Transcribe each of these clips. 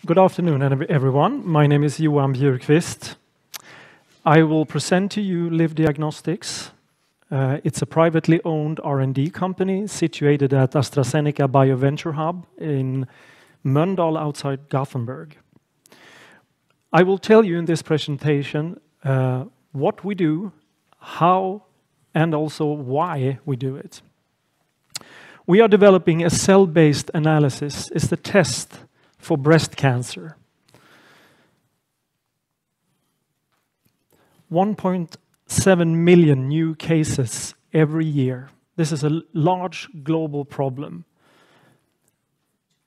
Good afternoon, everyone. My name is Johan Bjurquist. I will present to you Liv Diagnostics. It's a privately owned R&D company situated at AstraZeneca BioVenture Hub in Mölndal outside Gothenburg. I will tell you in this presentation what we do, how, and also why we do it. We are developing a cell-based analysis. It's the test for breast cancer. 1.7 million new cases every year. This is a large global problem.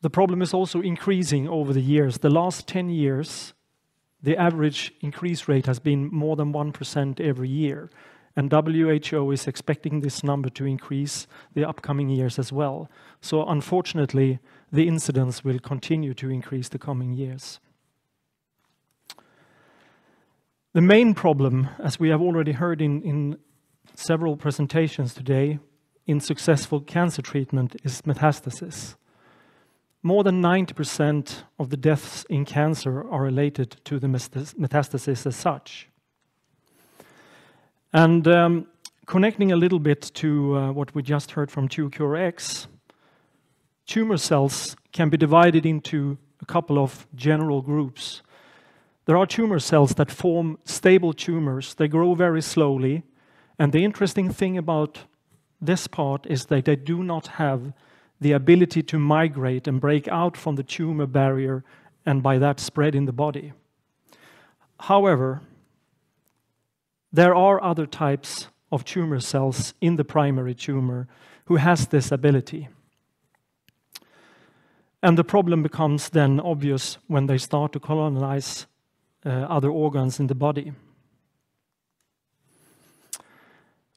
The problem is also increasing over the years. The last 10 years, the average increase rate has been more than 1% every year. And WHO is expecting this number to increase the upcoming years as well. So unfortunately, the incidence will continue to increase the coming years. The main problem, as we have already heard in several presentations today, in successful cancer treatment is metastasis. More than 90% of the deaths in cancer are related to the metastasis as such. And connecting a little bit to what we just heard from 2CureX, tumor cells can be divided into a couple of general groups. There are tumor cells that form stable tumors. They grow very slowly. And the interesting thing about this part is that they do not have the ability to migrate and break out from the tumor barrier and by that spread in the body. However, there are other types of tumor cells in the primary tumor who has this ability. And the problem becomes then obvious when they start to colonize other organs in the body.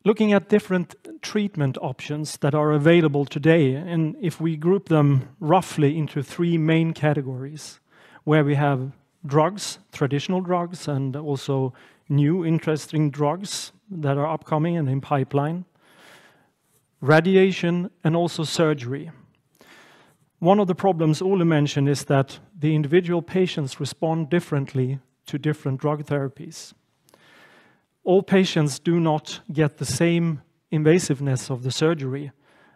Looking at different treatment options that are available today, and if we group them roughly into three main categories, where we have drugs, traditional drugs, and also new interesting drugs that are upcoming and in pipeline, radiation, and also surgery. One of the problems Ole mentioned is that the individual patients respond differently to different drug therapies. All patients do not get the same invasiveness of the surgery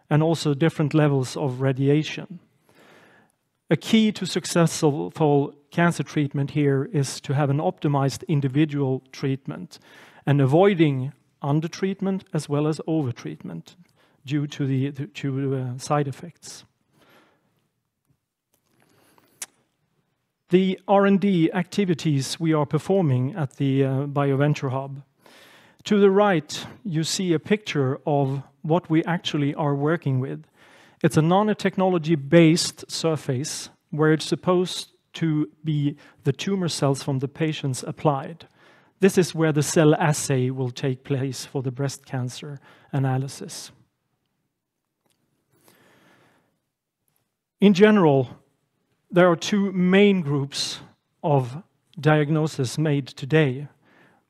and also different levels of radiation. A key to successful cancer treatment here is to have an optimized individual treatment and avoiding undertreatment as well as overtreatment due to the side effects. The R&D activities we are performing at the BioVenture Hub. To the right, you see a picture of what we actually are working with. It's a nanotechnology-based surface where it's supposed to be the tumor cells from the patients applied. This is where the cell assay will take place for the breast cancer analysis. In general, there are two main groups of diagnosis made today.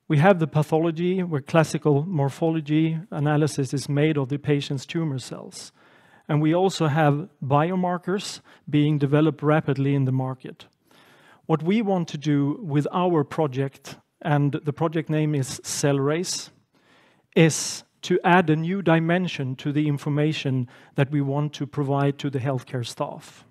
We have the pathology, where classical morphology analysis is made of the patient's tumor cells. And we also have biomarkers being developed rapidly in the market. What we want to do with our project, and the project name is CellRace, is to add a new dimension to the information that we want to provide to the healthcare staff.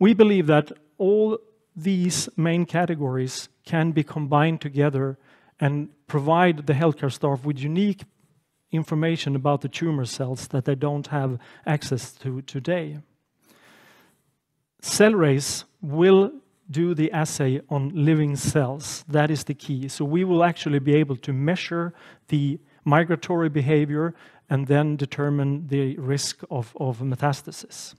We believe that all these main categories can be combined together and provide the healthcare staff with unique information about the tumor cells that they don't have access to today. CellRace will do the assay on living cells. That is the key. So we will actually be able to measure the migratory behavior and then determine the risk of metastasis.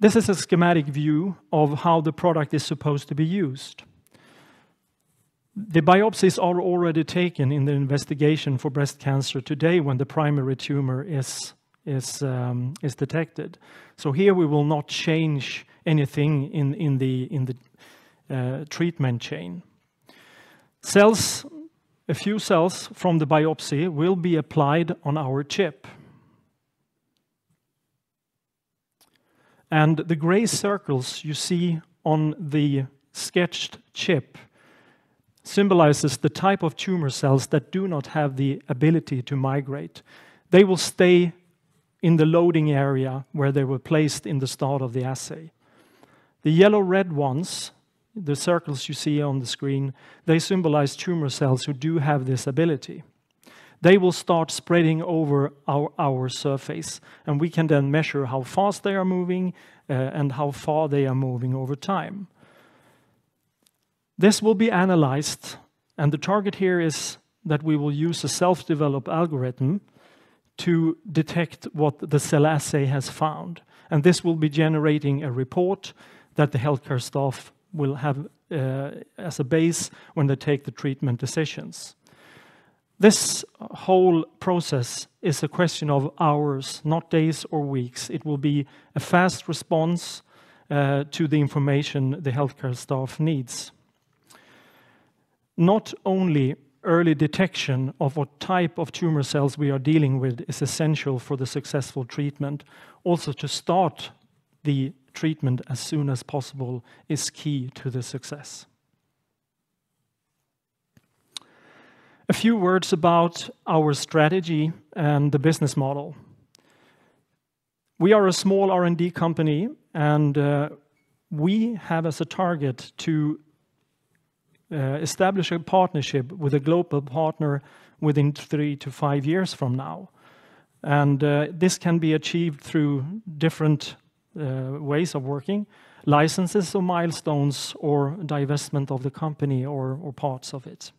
This is a schematic view of how the product is supposed to be used. The biopsies are already taken in the investigation for breast cancer today when the primary tumor is detected. So here we will not change anything in the treatment chain. Cells, a few cells from the biopsy will be applied on our chip. And the gray circles you see on the sketched chip symbolizes the type of tumor cells that do not have the ability to migrate. They will stay in the loading area where they were placed in the start of the assay. The yellow-red ones, the circles you see on the screen, they symbolize tumor cells who do have this ability. They will start spreading over our surface, and we can then measure how fast they are moving and how far they are moving over time. This will be analyzed, and the target here is that we will use a self-developed algorithm to detect what the cell assay has found. And this will be generating a report that the healthcare staff will have as a base when they take the treatment decisions. This whole process is a question of hours, not days or weeks. It will be a fast response to the information the healthcare staff needs. Not only early detection of what type of tumor cells we are dealing with is essential for the successful treatment, also to start the treatment as soon as possible is key to the success. A few words about our strategy and the business model. We are a small R&D company, and we have as a target to establish a partnership with a global partner within 3 to 5 years from now. And this can be achieved through different ways of working, licenses or milestones, or divestment of the company or parts of it.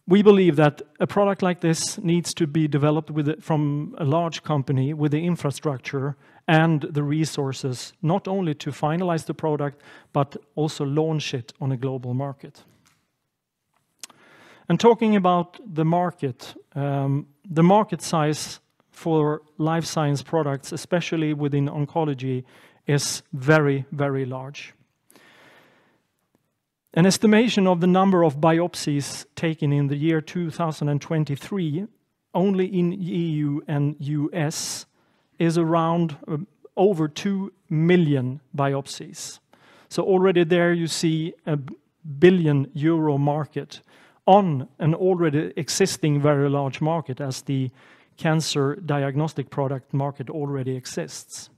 We believe that a product like this needs to be developed from a large company with the infrastructure and the resources, not only to finalize the product, but also launch it on a global market. And talking about the market size for life science products, especially within oncology, is very, very large. An estimation of the number of biopsies taken in the year 2023, only in EU and US, is around over 2 million biopsies. So already there you see a €1 billion market on an already existing very large market, as the cancer diagnostic product market already exists.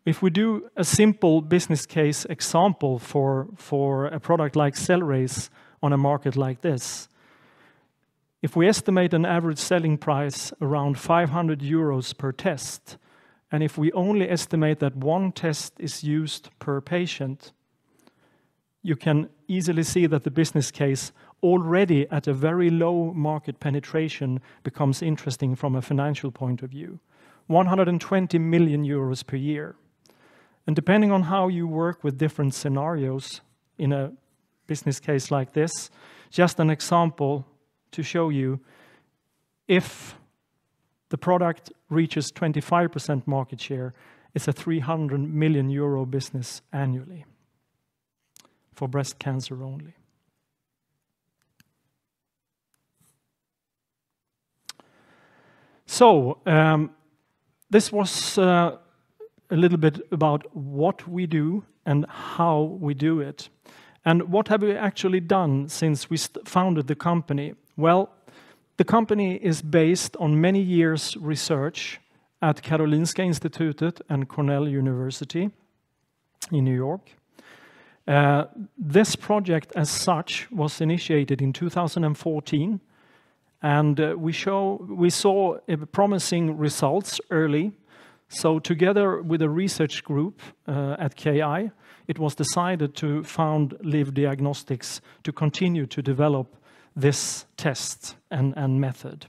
If we do a simple business case example for a product like CellRace on a market like this, if we estimate an average selling price around 500 euros per test, and if we only estimate that one test is used per patient, you can easily see that the business case already at a very low market penetration becomes interesting from a financial point of view. 120 million euros per year. And depending on how you work with different scenarios in a business case like this, just an example to show you, if the product reaches 25% market share, it's a 300 million euro business annually for breast cancer only. So, this was a little bit about what we do and how we do it. And what have we actually done since we founded the company? Well, the company is based on many years' research at Karolinska Institutet and Cornell University in New York. This project as such was initiated in 2014, and we saw promising results early. So together with a research group at KI, it was decided to found Liv Diagnostics to continue to develop this test and method.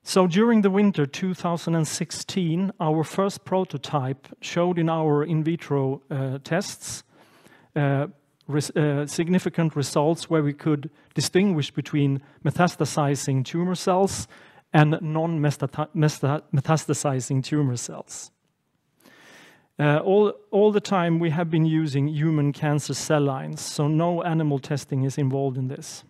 So during the winter 2016, our first prototype showed in our in vitro tests significant results where we could distinguish between metastasizing tumor cells and non-metastasizing tumor cells. All the time we have been using human cancer cell lines, so no animal testing is involved in this.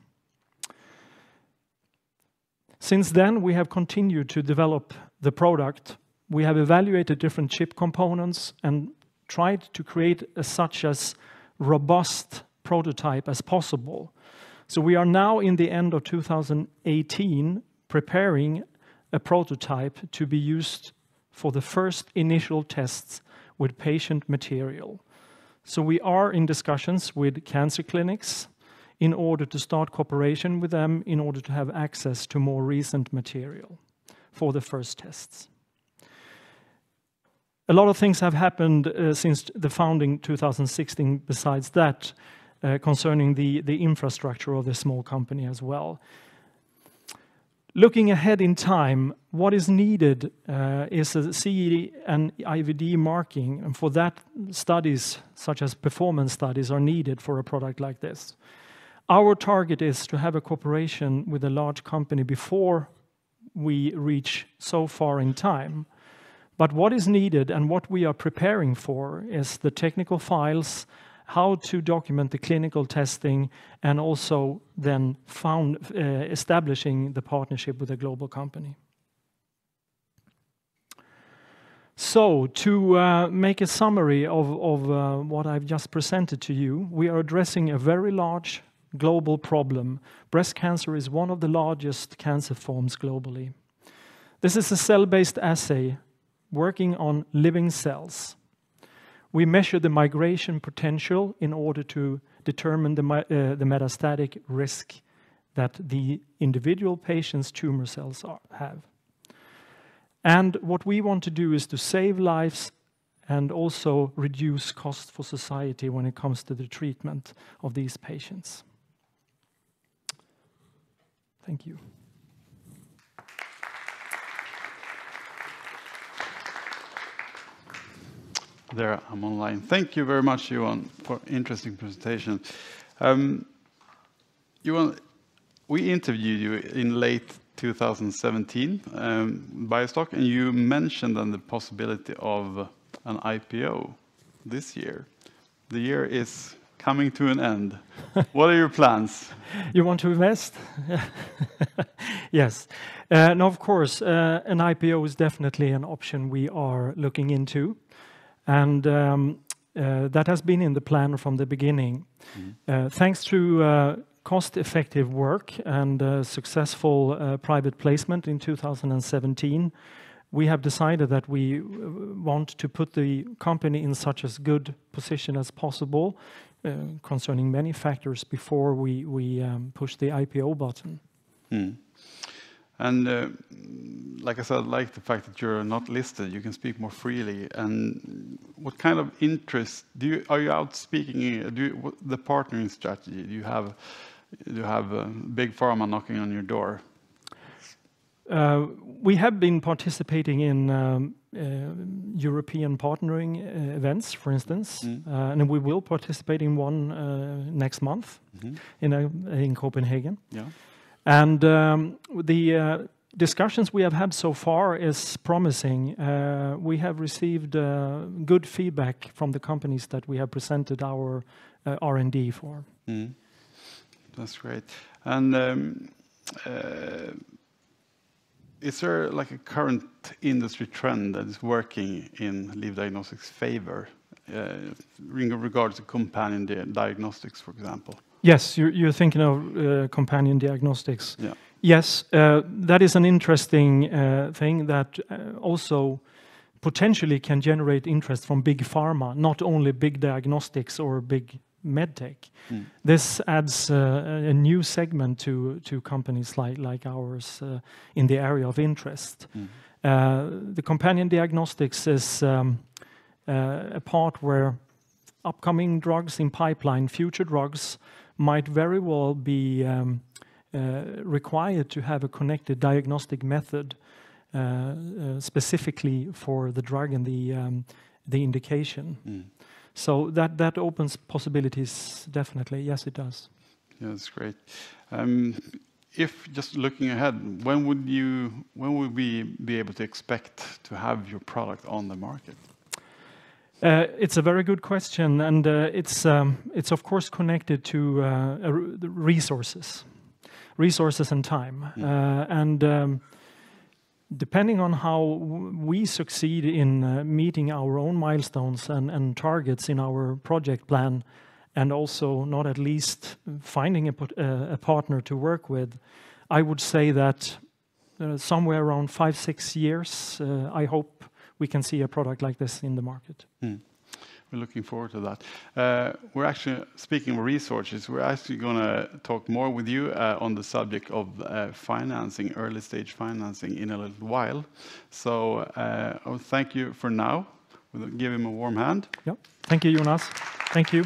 Since then, we have continued to develop the product We have evaluated different chip components and tried to create such as robust prototype as possible. So we are now in the end of 2018 preparing a prototype to be used for the first initial tests with patient material. So we are in discussions with cancer clinics in order to start cooperation with them in order to have access to more recent material for the first tests. A lot of things have happened since the founding 2016 besides that, concerning the infrastructure of the small company as well. Looking ahead in time, what is needed is a CE and IVD marking, and for that studies such as performance studies are needed for a product like this. Our target is to have a cooperation with a large company before we reach so far in time. But what is needed and what we are preparing for is the technical files, how to document the clinical testing, and also then establishing the partnership with a global company. So to make a summary of what I've just presented to you, we are addressing a very large global problem. Breast cancer is one of the largest cancer forms globally. This is a cell-based assay working on living cells. We measure the migration potential in order to determine the metastatic risk that the individual patient's tumor cells have. And what we want to do is to save lives and also reduce cost for society when it comes to the treatment of these patients. Thank you. There, I'm online. Thank you very much, Johan, for interesting presentation. Johan, we interviewed you in late 2017, BioStock, and you mentioned then the possibility of an IPO this year. The year is coming to an end. What are your plans? You want to invest? Yes. No, of course, an IPO is definitely an option we are looking into. And that has been in the plan from the beginning. Thanks to cost-effective work and successful private placement in 2017, we have decided that we want to put the company in such a good position as possible concerning many factors before we push the IPO button. And like I said, I like the fact that you're not listed. You can speak more freely. And what kind of interest are you out speaking? The partnering strategy? Do you have big pharma knocking on your door? We have been participating in European partnering events, for instance, and we will participate in one next month in Copenhagen. Yeah. And the discussions we have had so far is promising. We have received good feedback from the companies that we have presented our R&D for. That's great. And is there like a current industry trend that is working in Liv Diagnostics' favor in regards to companion diagnostics, for example? Yes, you're thinking of companion diagnostics. Yeah. Yes, that is an interesting thing that also potentially can generate interest from big pharma, not only big diagnostics or big medtech. This adds a new segment to companies like ours in the area of interest. The companion diagnostics is a part where upcoming drugs in pipeline, future drugs, might very well be required to have a connected diagnostic method specifically for the drug and the indication. So that opens possibilities, definitely. Yes, it does. Yeah, that's great. If just looking ahead, when would we be able to expect to have your product on the market? It's a very good question, and it's of course connected to resources and time. And depending on how we succeed in meeting our own milestones and targets in our project plan, and also not at least finding a partner to work with, I would say that somewhere around 5-6 years, I hope we can see a product like this in the market. We're looking forward to that. We're actually, speaking of resources, we're actually going to talk more with you on the subject of financing, early stage financing, in a little while. So I'll thank you for now. We'll give him a warm hand. Yep. Thank you, Jonas. Thank you.